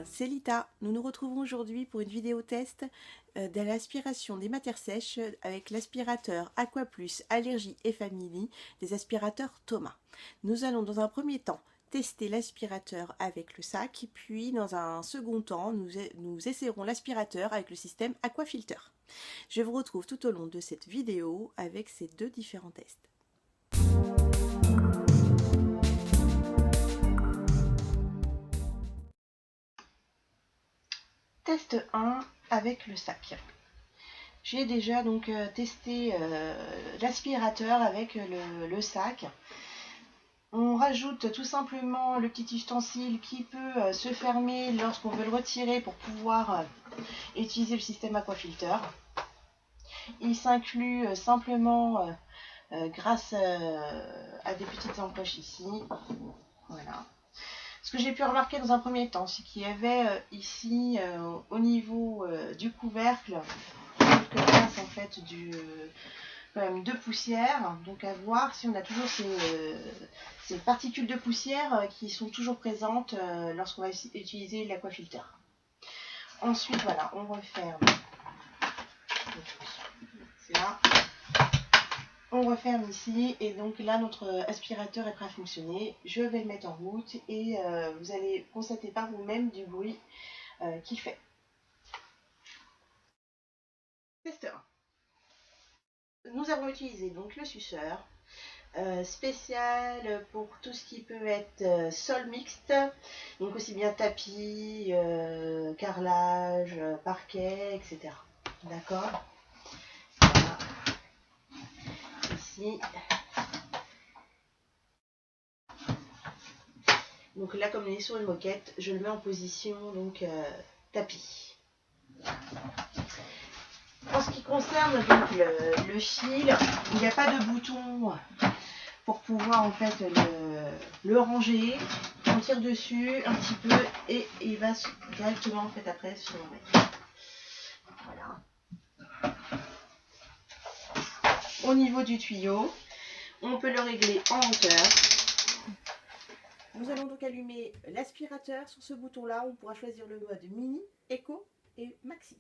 c'est Lita. Nous nous retrouvons aujourd'hui pour une vidéo test de l'aspiration des matières sèches avec l'aspirateur Aquaplus Allergie et Family des aspirateurs Thomas. Nous allons dans un premier temps tester l'aspirateur avec le sac, puis dans un second temps nous essaierons l'aspirateur avec le système Aquafilter. Je vous retrouve tout au long de cette vidéo avec ces deux différents tests. Test 1 avec le sac. J'ai déjà donc testé l'aspirateur avec le sac. On rajoute tout simplement le petit ustensile qui peut se fermer lorsqu'on veut le retirer pour pouvoir utiliser le système Aquafilter. Il s'inclut simplement grâce à des petites encoches ici. Voilà. Ce que j'ai pu remarquer dans un premier temps, c'est qu'il y avait ici au niveau du couvercle quelques traces en fait de poussière, donc à voir si on a toujours ces particules de poussière qui sont toujours présentes lorsqu'on va utiliser l'aquafilter. Ensuite voilà, on referme, c'est là. On referme ici et donc là notre aspirateur est prêt à fonctionner. Je vais le mettre en route et vous allez constater par vous-même du bruit qu'il fait. Test 1. Nous avons utilisé donc le suceur spécial pour tout ce qui peut être sol mixte, donc aussi bien tapis, carrelage, parquet, etc. D'accord. Voilà. Ici. Donc là, comme on est sur une moquette, je le mets en position donc tapis. En ce qui concerne donc le fil, il n'y a pas de bouton pour pouvoir en fait le ranger. On tire dessus un petit peu et il va directement en fait après se remettre. Voilà. Au niveau du tuyau, on peut le régler en hauteur. Nous allons donc allumer l'aspirateur. Sur ce bouton-là, on pourra choisir le mode mini, éco et maxi.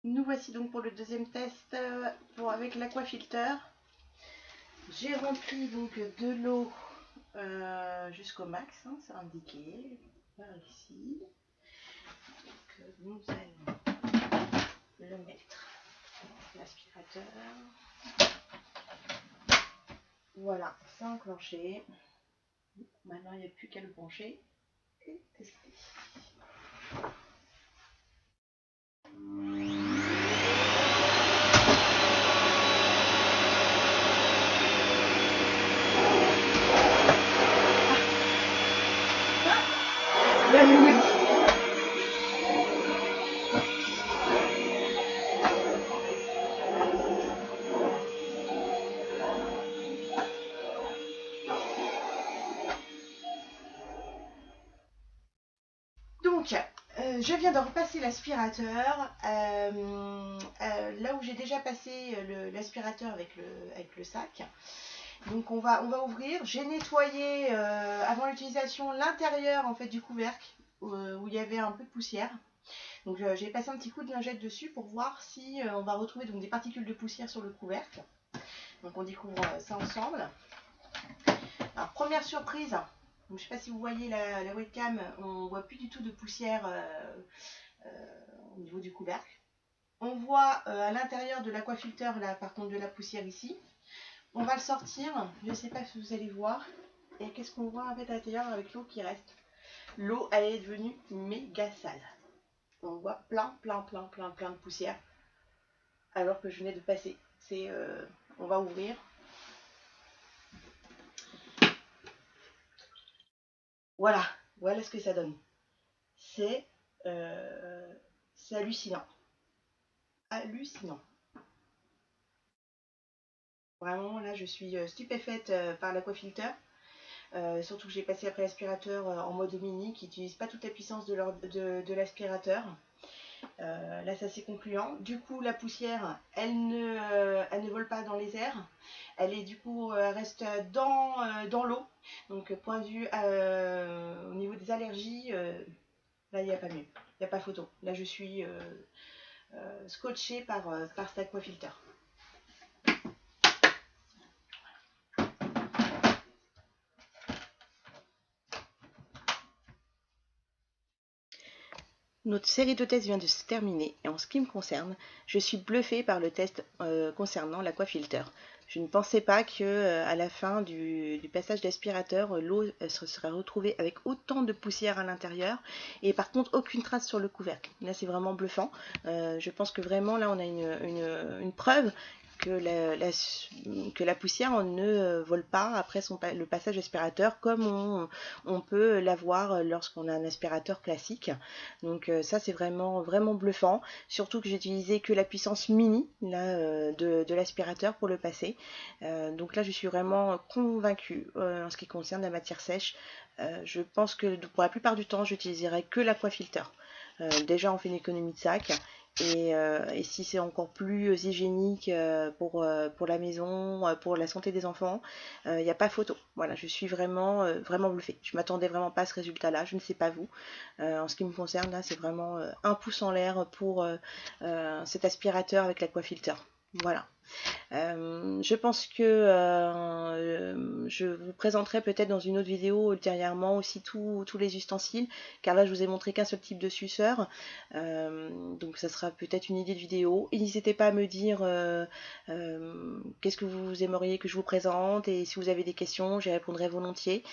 Nous voici donc pour le deuxième test avec l'aquafilter. J'ai rempli donc de l'eau jusqu'au max, hein, c'est indiqué par ici. Donc, nous allons le mettre dans l'aspirateur. Voilà, c'est enclenché. Maintenant, il n'y a plus qu'à le brancher et tester. Donc, je viens de repasser l'aspirateur là où j'ai déjà passé l'aspirateur avec le sac. Donc on va ouvrir. J'ai nettoyé avant l'utilisation l'intérieur en fait du couvercle où il y avait un peu de poussière. Donc j'ai passé un petit coup de lingette dessus pour voir si on va retrouver donc des particules de poussière sur le couvercle. Donc on découvre ça ensemble. Alors première surprise, donc, je ne sais pas si vous voyez la webcam, on ne voit plus du tout de poussière au niveau du couvercle. On voit à l'intérieur de l'aquafilter là par contre de la poussière ici. On va le sortir, je ne sais pas si vous allez voir. Et qu'est-ce qu'on voit en fait à l'intérieur avec l'eau qui reste? L'eau elle est devenue méga sale. On voit plein de poussière alors que je venais de passer. On va ouvrir. Voilà ce que ça donne. C'est hallucinant. Hallucinant. Vraiment, là, je suis stupéfaite par l'aquafilter. Surtout que j'ai passé après l'aspirateur en mode mini qui n'utilise pas toute la puissance de l'aspirateur. Là, c'est assez concluant. Du coup, la poussière, elle ne vole pas dans les airs. Elle est du coup, reste dans l'eau. Donc, point de vue au niveau des allergies, là, il n'y a pas mieux. Il n'y a pas photo. Là, je suis scotchée par cet aquafilter. Notre série de tests vient de se terminer et en ce qui me concerne, je suis bluffée par le test concernant l'aquafilter. Je ne pensais pas que à la fin du passage d'aspirateur, l'eau se serait retrouvée avec autant de poussière à l'intérieur et par contre aucune trace sur le couvercle. Là, c'est vraiment bluffant. Je pense que vraiment là, on a une preuve que la poussière ne vole pas après le passage aspirateur comme on peut l'avoir lorsqu'on a un aspirateur classique. Donc ça c'est vraiment bluffant, surtout que j'ai utilisé que la puissance mini là, de l'aspirateur pour le passer. Donc là je suis vraiment convaincue en ce qui concerne la matière sèche. Je pense que pour la plupart du temps j'utiliserai que l'aquafilter. Déjà on fait une économie de sac. Et si c'est encore plus hygiénique pour la maison, pour la santé des enfants, il n'y a pas photo. Voilà, je suis vraiment bluffée. Je m'attendais vraiment pas à ce résultat-là, je ne sais pas vous. En ce qui me concerne, là, c'est vraiment un pouce en l'air pour cet aspirateur avec l'aquafilter. Voilà. Je pense que je vous présenterai peut-être dans une autre vidéo ultérieurement aussi tous les ustensiles, car là je vous ai montré qu'un seul type de suceur, donc ça sera peut-être une idée de vidéo. N'hésitez pas à me dire qu'est-ce que vous aimeriez que je vous présente, et si vous avez des questions, j'y répondrai volontiers.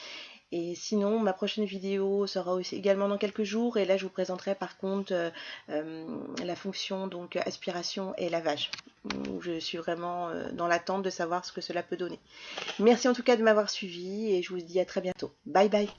Et sinon, ma prochaine vidéo sera aussi également dans quelques jours, et là je vous présenterai par contre la fonction donc aspiration et lavage, où je suis vraiment dans l'attente de savoir ce que cela peut donner. Merci en tout cas de m'avoir suivi et je vous dis à très bientôt. Bye bye.